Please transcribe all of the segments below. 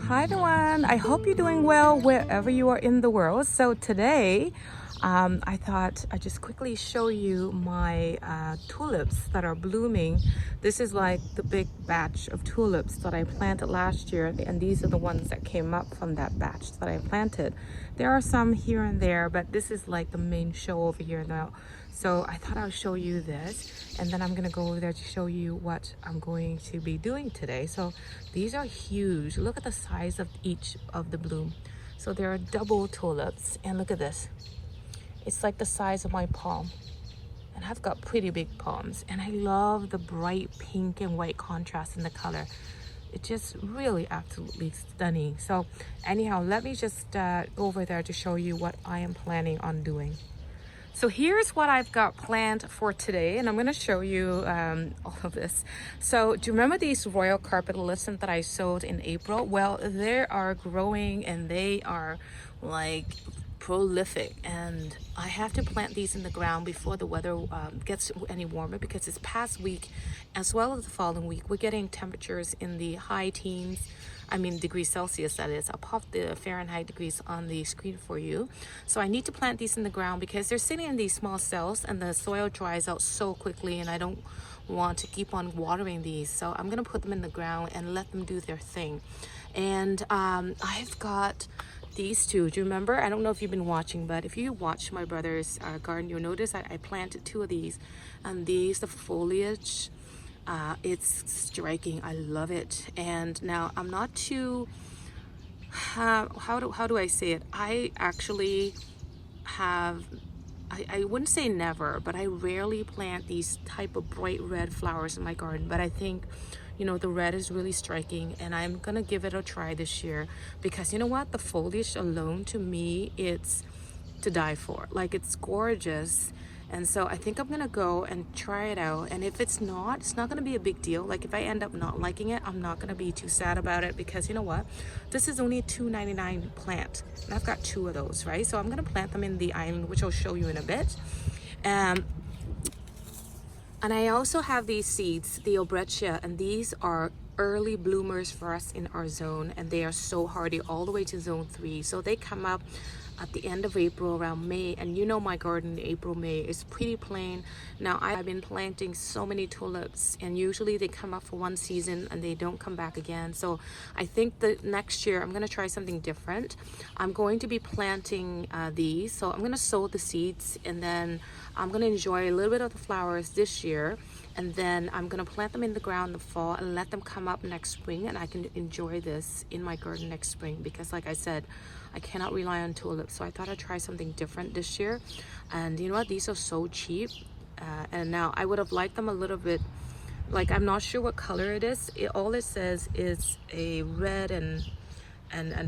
Hi everyone, I hope you're doing well wherever you are in the world. So today I thought I'd just quickly show you my tulips that are blooming. This is like the big batch of tulips that I planted last year, and these are the ones that came up from that batch that I planted. There are some here and there, but this is like the main show over here now. So I thought I'll show you this, and then I'm gonna go over there to show you what I'm going to be doing today. So these are huge. Look at the size of each of the bloom. So there are double tulips, and look at this. It's like the size of my palm, and I've got pretty big palms, and I love the bright pink and white contrast in the color. It's just really absolutely stunning. So anyhow, let me just go over there to show you what I am planning on doing. So here's what I've got planned for today, and I'm going to show you all of this. So do you remember these royal carpet Alyssum that I sowed in April? Well, they are growing and they are like prolific, and I have to plant these in the ground before the weather gets any warmer, because this past week as well as the following week we're getting temperatures in the high teens. I mean degrees Celsius, that is. I'll pop the Fahrenheit degrees on the screen for you. So I need to plant these in the ground because they're sitting in these small cells and the soil dries out so quickly, and I don't want to keep on watering these. So I'm gonna put them in the ground and let them do their thing. And I've got these two. Do you remember? I don't know if you've been watching, but if you watch my brother's garden, you'll notice I planted two of these, and these, the foliage, it's striking. I love it. And now I'm not too how do I say it, I actually have, I wouldn't say never, but I rarely plant these type of bright red flowers in my garden. But I think, you know, the red is really striking, and I'm gonna give it a try this year, because you know what, the foliage alone, to me, it's to die for. Like, it's gorgeous. And so I think I'm gonna go and try it out, and if it's not gonna be a big deal. Like, if I end up not liking it, I'm not gonna be too sad about it, because you know what, this is only a $2.99 plant, and I've got two of those, right? So I'm gonna plant them in the island, which I'll show you in a bit. And I also have these seeds, the Lobelia, and these are early bloomers for us in our zone, and they are so hardy all the way to zone 3. So they come up at the end of April, around May, and you know my garden in April, May is pretty plain. Now I've been planting so many tulips, and usually they come up for one season and they don't come back again. So I think that next year I'm gonna try something different. I'm going to be planting these, so I'm gonna sow the seeds, and then I'm gonna enjoy a little bit of the flowers this year, and then I'm gonna plant them in the ground in the fall and let them come up next spring, and I can enjoy this in my garden next spring, because like I said, I cannot rely on tulips. So I thought I'd try something different this year. And you know what, these are so cheap. And now I would have liked them a little bit, like, I'm not sure what color it is. All it says is a red and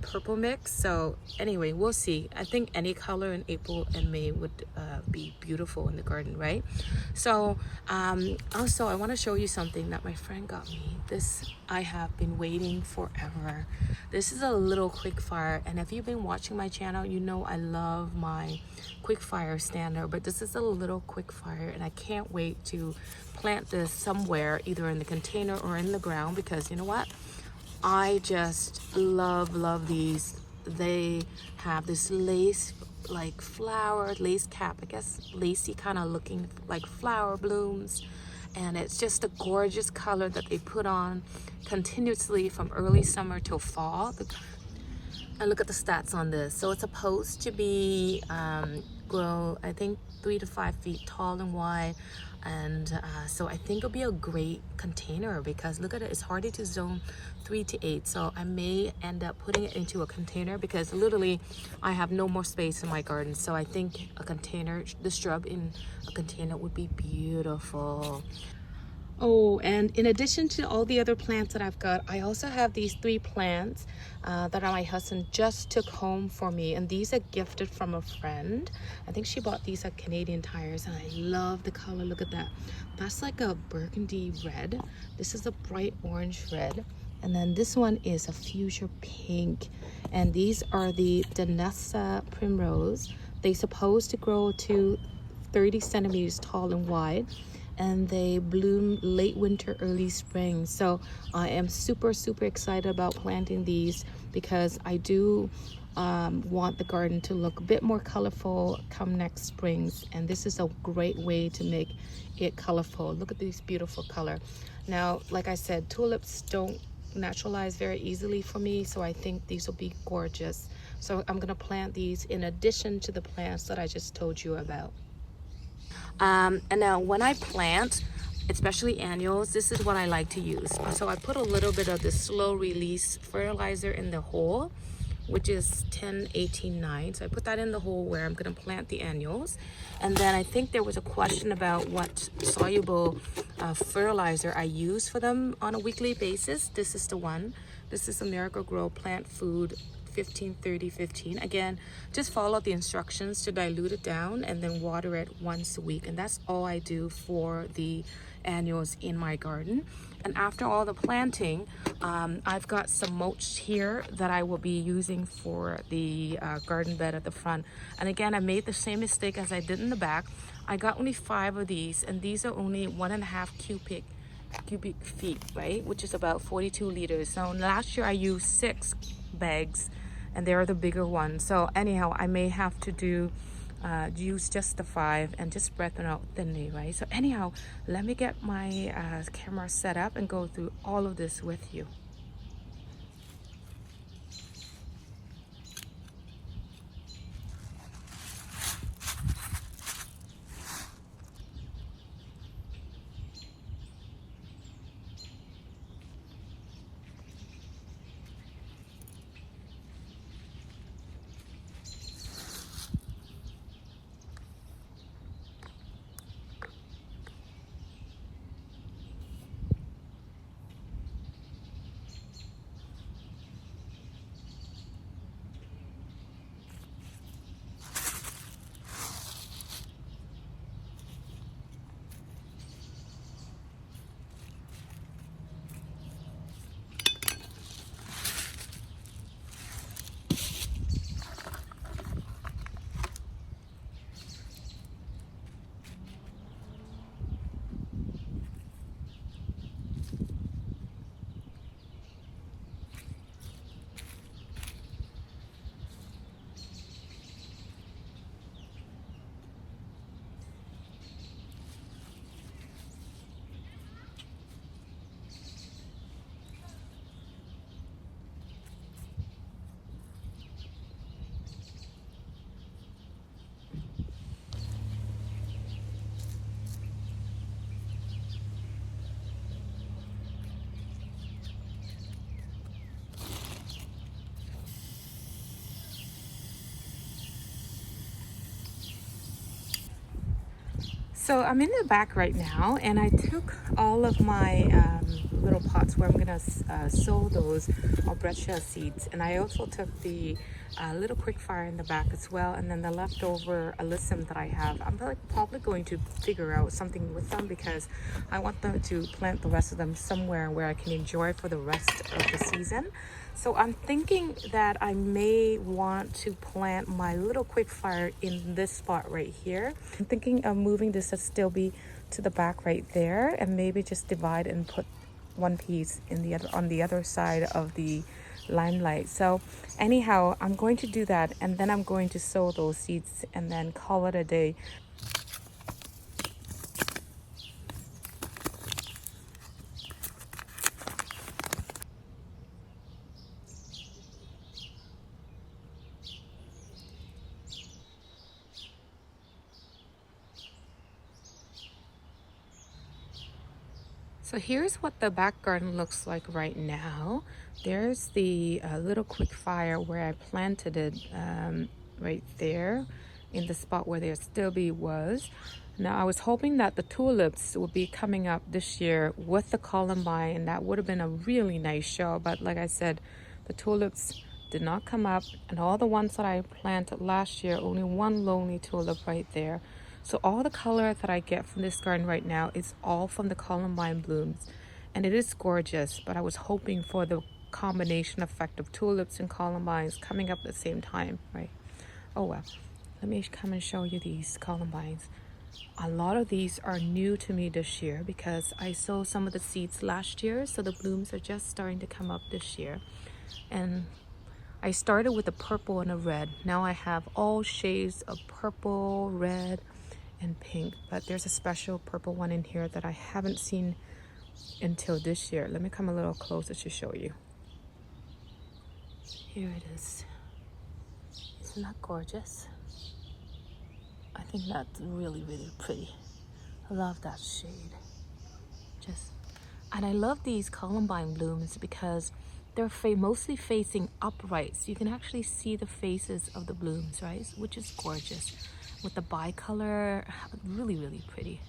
purple mix. So anyway, we'll see. I think any color in April and May would be beautiful in the garden, right? So also I want to show you something that my friend got me. This I have been waiting forever. This is a little quick fire, and if you've been watching my channel, you know I love my quick fire stander, but this is a little quick fire, and I can't wait to plant this somewhere, either in the container or in the ground, because you know what, I just love these. They have this lace, like flower, lace cap, I guess, lacy kind of looking like flower blooms. And it's just a gorgeous color that they put on continuously from early summer till fall. And look at the stats on this. So it's supposed to be grow, I think, 3 to 5 feet tall and wide. And so I think it'll be a great container, because look at it, it's hardy to zone 3 to 8. So I may end up putting it into a container, because literally I have no more space in my garden. So I think a container, this shrub in a container, would be beautiful. Oh, and in addition to all the other plants that I've got, I also have these 3 plants that my husband just took home for me, and these are gifted from a friend. I think she bought these at Canadian Tires, and I love the color. Look at that. That's like a burgundy red. This is a bright orange red, and then this one is a fuchsia pink, and these are the Danessa Primrose. They're supposed to grow to 30 centimeters tall and wide. and they bloom late winter, early spring. So I am super excited about planting these because I do want the garden to look a bit more colorful come next springs, and this is a great way to make it colorful. Look at these beautiful color. Now, like I said, tulips don't naturalize very easily for me, so I think these will be gorgeous. So I'm gonna plant these in addition to the plants that I just told you about. And now when I plant, especially annuals, this is what I like to use. So I put a little bit of the slow release fertilizer in the hole, which is 10-18-9. So I put that in the hole where I'm going to plant the annuals. And then I think there was a question about what soluble fertilizer I use for them on a weekly basis. This is the one. This is a Miracle-Gro Plant Food 15-30-15. Again, just follow the instructions to dilute it down and then water it once a week. And that's all I do for the annuals in my garden. And after all the planting, I've got some mulch here that I will be using for the garden bed at the front. And again, I made the same mistake as I did in the back. I got only 5 of these, and these are only 1.5 cubic feet, right, which is about 42 liters. So last year I used 6 bags, and they're the bigger ones. So anyhow, I may have to do use just the 5 and just spread them out thinly, right? So anyhow, let me get my camera set up and go through all of this with you. So I'm in the back right now, and I took all of my little pots where I'm gonna sow those Albrechtsia seeds, and I also took the little quick fire in the back as well, and then the leftover Alyssum that I have. I'm probably going to figure out something with them because I want them to plant the rest of them somewhere where I can enjoy for the rest of the season. So I'm thinking that I may want to plant my little quick fire in this spot right here. I'm thinking of moving this to still be to the back right there, and maybe just divide and put one piece in the other on the other side of the limelight. So anyhow, I'm going to do that, and then I'm going to sow those seeds and then call it a day. So here's what the back garden looks like right now. There's the little quick fire where I planted it right there in the spot where their stilby was. Now I was hoping that the tulips would be coming up this year with the columbine, and that would have been a really nice show. But like I said, the tulips did not come up, and all the ones that I planted last year, only one lonely tulip right there. So all the color that I get from this garden right now is all from the columbine blooms, and it is gorgeous, but I was hoping for the combination effect of tulips and columbines coming up at the same time, right? Oh well, let me come and show you these columbines. A lot of these are new to me this year because I sowed some of the seeds last year, so the blooms are just starting to come up this year. And I started with a purple and a red. Now I have all shades of purple, red, and pink, but there's a special purple one in here that I haven't seen until this year. Let me come a little closer to show you. Here it is. Isn't that gorgeous? I think that's really, really pretty. I love that shade. And I love these columbine blooms because they're mostly facing upright. So you can actually see the faces of the blooms, right? Which is gorgeous. With the bicolor, really, really pretty.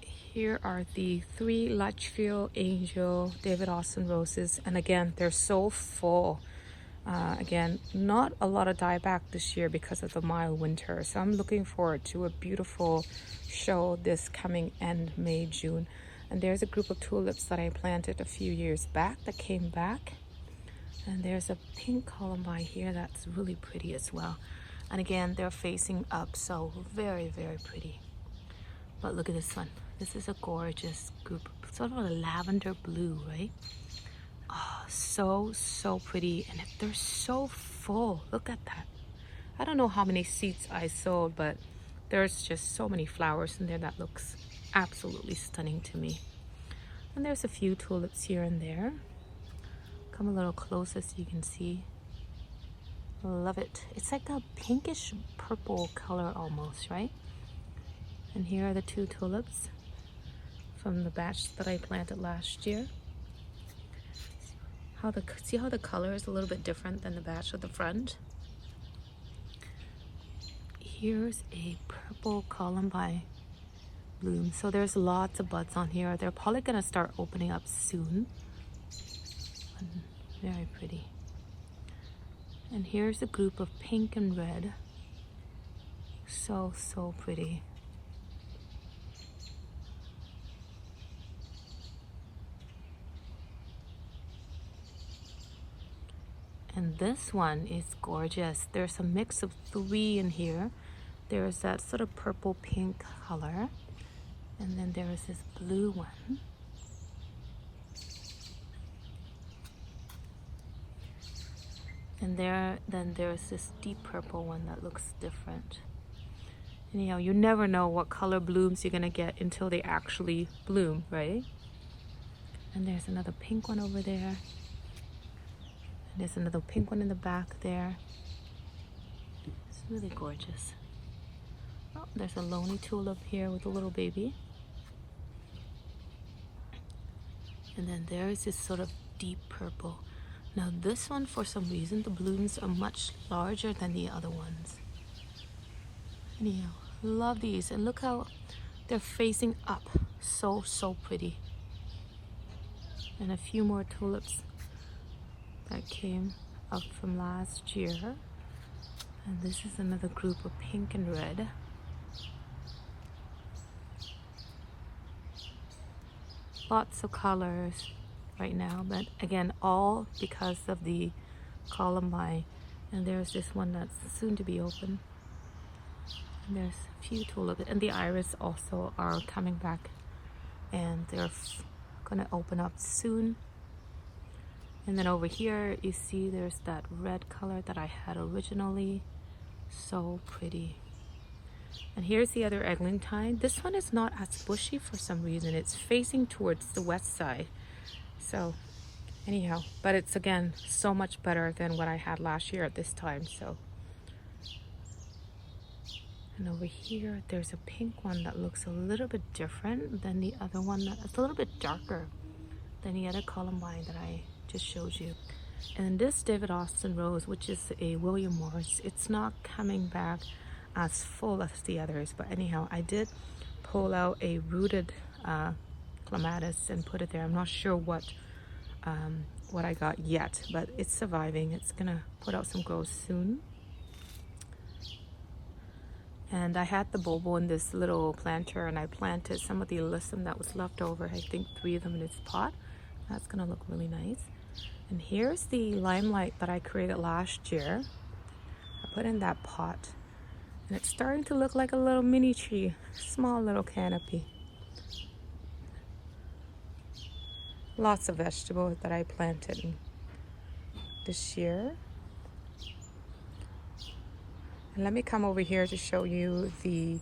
Here are the 3 Litchfield Angel David Austin roses. And again, they're so full. Again, not a lot of dieback this year because of the mild winter. So I'm looking forward to a beautiful show this coming end May, June. And there's a group of tulips that I planted a few years back that came back. And there's a pink columbine here that's really pretty as well. And again, they're facing up, so very, very pretty. But look at this one. This is a gorgeous group, sort of a lavender blue, right? Oh, so pretty. And they're so full. Look at that. I don't know how many seeds I sowed, but there's just so many flowers in there that looks absolutely stunning to me. And there's a few tulips here and there. Come a little closer so you can see. Love it. It's like a pinkish purple color almost, right? And here are the 2 tulips from the batch that I planted last year. See how the color is a little bit different than the batch at the front? Here's a purple columbine bloom. So there's lots of buds on here. They're probably gonna start opening up soon. Very pretty. And here's a group of pink and red. So pretty. And this one is gorgeous. There's a mix of 3 in here. There's that sort of purple pink color. And then there is this blue one. And then there's this deep purple one that looks different. Anyhow, you never know what color blooms you're gonna get until they actually bloom, right? And there's another pink one over there. There's another pink one in the back there. It's really gorgeous. Oh, there's a lonely tulip here with a little baby. And then there is this sort of deep purple. Now this one, for some reason, the blooms are much larger than the other ones. Anyhow, love these. And look how they're facing up. So pretty. And a few more tulips that came up from last year. And this is another group of pink and red. Lots of colors right now, but again, all because of the columbine. And there's this one that's soon to be open. And there's a few tulips, and the iris also are coming back, and they're gonna open up soon. And then over here, you see there's that red color that I had originally. So pretty. And here's the other eglantine. This one is not as bushy for some reason. It's facing towards the west side. So anyhow, but it's again so much better than what I had last year at this time. So, and over here, there's a pink one that looks a little bit different than the other one. It's a little bit darker than the other columbine that I just showed you. And this David Austin rose, which is a William Morris, it's not coming back as full as the others. But anyhow, I did pull out a rooted clematis and put it there. I'm not sure what I got yet, but it's surviving. It's gonna put out some growth soon. And I had the bulbo in this little planter, and I planted some of the alyssum that was left over. I think 3 of them in this pot. That's gonna look really nice. And here's the limelight that I created last year. I put in that pot. And it's starting to look like a little mini tree, small little canopy. Lots of vegetables that I planted this year. And let me come over here to show you the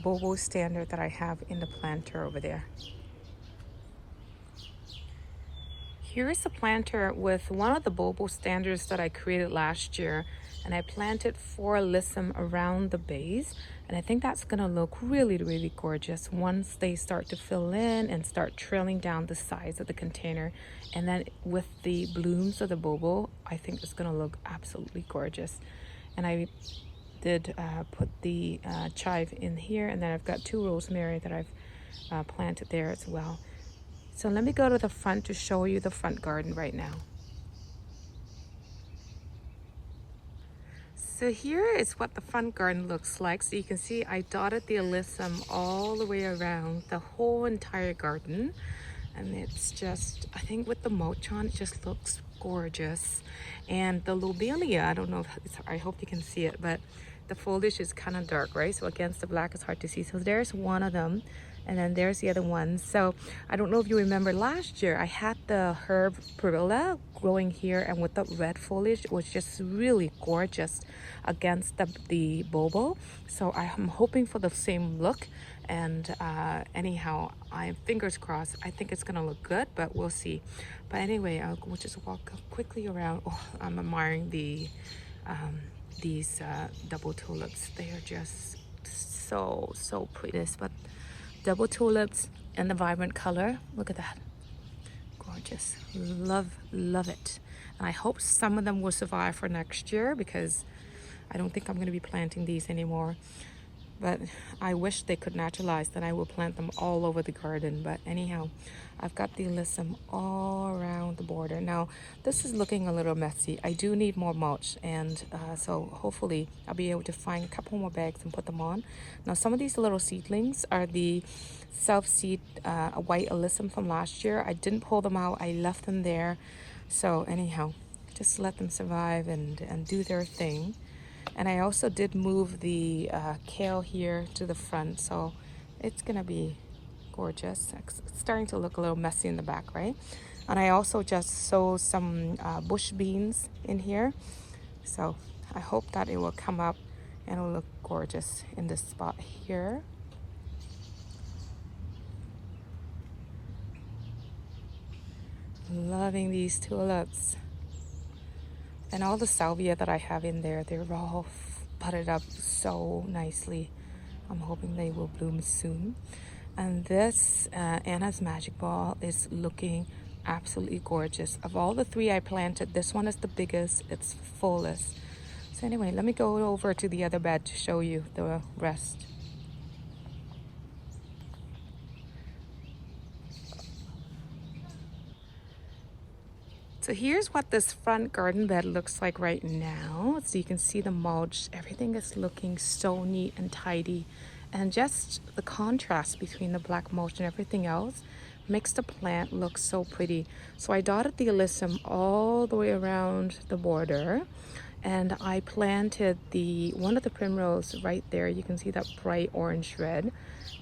bobo standard that I have in the planter over there. Here's a planter with one of the bobo standards that I created last year, and I planted 4 alyssum around the base, and I think that's gonna look really, really gorgeous once they start to fill in and start trailing down the sides of the container. And then with the blooms of the bobo, I think it's gonna look absolutely gorgeous. And I did put the chive in here, and then I've got 2 rosemary that I've planted there as well. So let me go to the front to show you the front garden right now. So here is what the front garden looks like. So you can see I dotted the alyssum all the way around the whole entire garden. And it's just, I think with the mulch on, it just looks gorgeous. And the lobelia, I don't know if it's, I hope you can see it, but the foliage is kind of dark, right? So against the black, it's hard to see. So there's one of them. And then there's the other one. So I don't know if you remember last year, I had the herb perilla growing here, and with the red foliage, it was just really gorgeous against the bobo. So I'm hoping for the same look. And anyhow, I'm fingers crossed. I think it's gonna look good, but we'll see. But anyway, we'll just walk quickly around. Oh, I'm admiring these double tulips. They are just so pretty. But double tulips and the vibrant color, look at that, gorgeous. Love it. And I hope some of them will survive for next year, because I don't think I'm going to be planting these anymore. But I wish they could naturalize, then I will plant them all over the garden. But anyhow, I've got the alyssum all around the border. Now, this is looking a little messy. I do need more mulch, and so hopefully I'll be able to find a couple more bags and put them on. Now, some of these little seedlings are the self-seed white alyssum from last year. I didn't pull them out. I left them there. So anyhow, just let them survive and do their thing. And I also did move the kale here to the front, so it's gonna be gorgeous. It's starting to look a little messy in the back, right? And I also just sowed some bush beans in here, so I hope that it will come up and it will look gorgeous in this spot here. Loving these tulips. And all the salvia that I have in there, they're all budded up so nicely. I'm hoping they will bloom soon. And this Anna's Magic Ball is looking absolutely gorgeous. Of all the 3 I planted, this one is the biggest, it's fullest. So anyway, let me go over to the other bed to show you the rest. So here's what this front garden bed looks like right now. So you can see the mulch, everything is looking so neat and tidy. And just the contrast between the black mulch and everything else makes the plant look so pretty. So I dotted the alyssum all the way around the border, and I planted one of the primrose right there. You can see that bright orange red.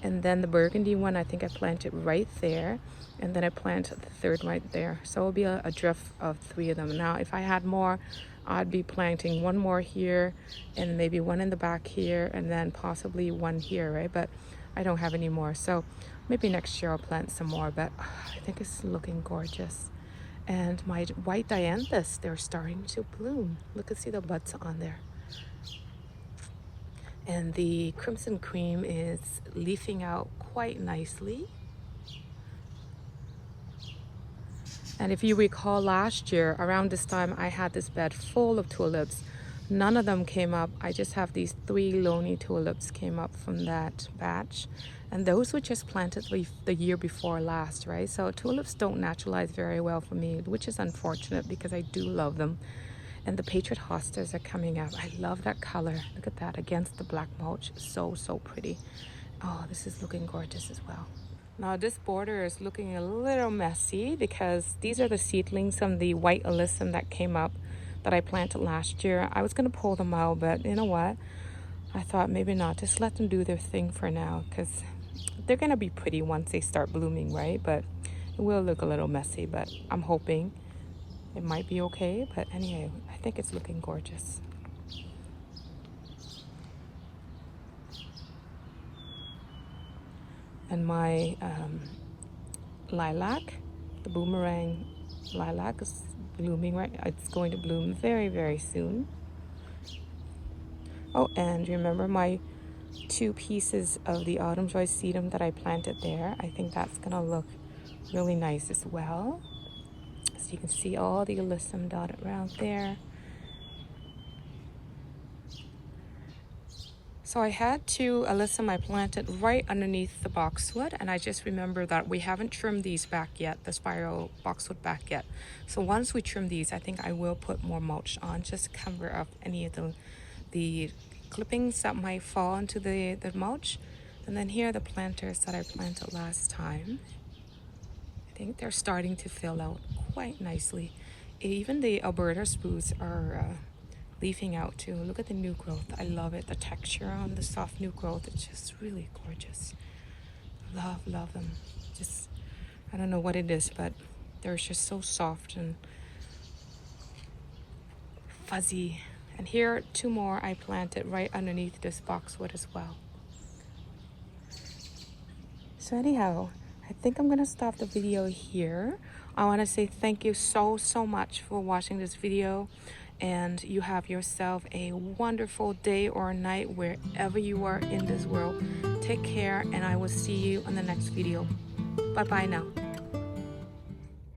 And then the burgundy one, I think I planted right there. And then I planted the 3rd right there. So it'll be a drift of 3 of them. Now, if I had more, I'd be planting 1 more here, and maybe 1 in the back here, and then possibly 1 here, right? But I don't have any more. So maybe next year I'll plant some more, but I think it's looking gorgeous. And my white dianthus, they're starting to bloom. Look, see the buds on there. And the crimson cream is leafing out quite nicely. And if you recall last year, around this time, I had this bed full of tulips. None of them came up. I just have these 3 lonely tulips came up from that batch. And those were just planted the year before last, right? So tulips don't naturalize very well for me, which is unfortunate because I do love them. And the Patriot hostas are coming up. I love that color. Look at that against the black mulch. So pretty. Oh, this is looking gorgeous as well. Now this border is looking a little messy because these are the seedlings from the white alyssum that came up that I planted last year. I was going to pull them out, but you know what? I thought maybe not, just let them do their thing for now, because they're gonna be pretty once they start blooming, right? But it will look a little messy, but I'm hoping it might be okay. But anyway, I think it's looking gorgeous. And my lilac, the boomerang lilac, is blooming right. It's going to bloom very, very soon. Oh, and remember my 2 pieces of the autumn joy sedum that I planted there? I think that's gonna look really nice as well. So you can see all the alyssum dotted around there. So I had 2 alyssum I planted right underneath the boxwood, and I just remember that we haven't trimmed these back yet, the spiral boxwood back yet. So once we trim these, I think I will put more mulch on, just to cover up any of the clippings that might fall into the mulch. And then here are the planters that I planted last time. I think they're starting to fill out quite nicely. Even the Alberta spruce are leafing out too. Look at the new growth. I love it. The texture on the soft new growth, it's just really gorgeous. Love them. Just, I don't know what it is, but they're just so soft and fuzzy. And here are 2 more I planted right underneath this boxwood as well. So anyhow, I think I'm gonna stop the video here. I want to say thank you so much for watching this video, and you have yourself a wonderful day or night wherever you are in this world. Take care, and I will see you on the next video. Bye bye now.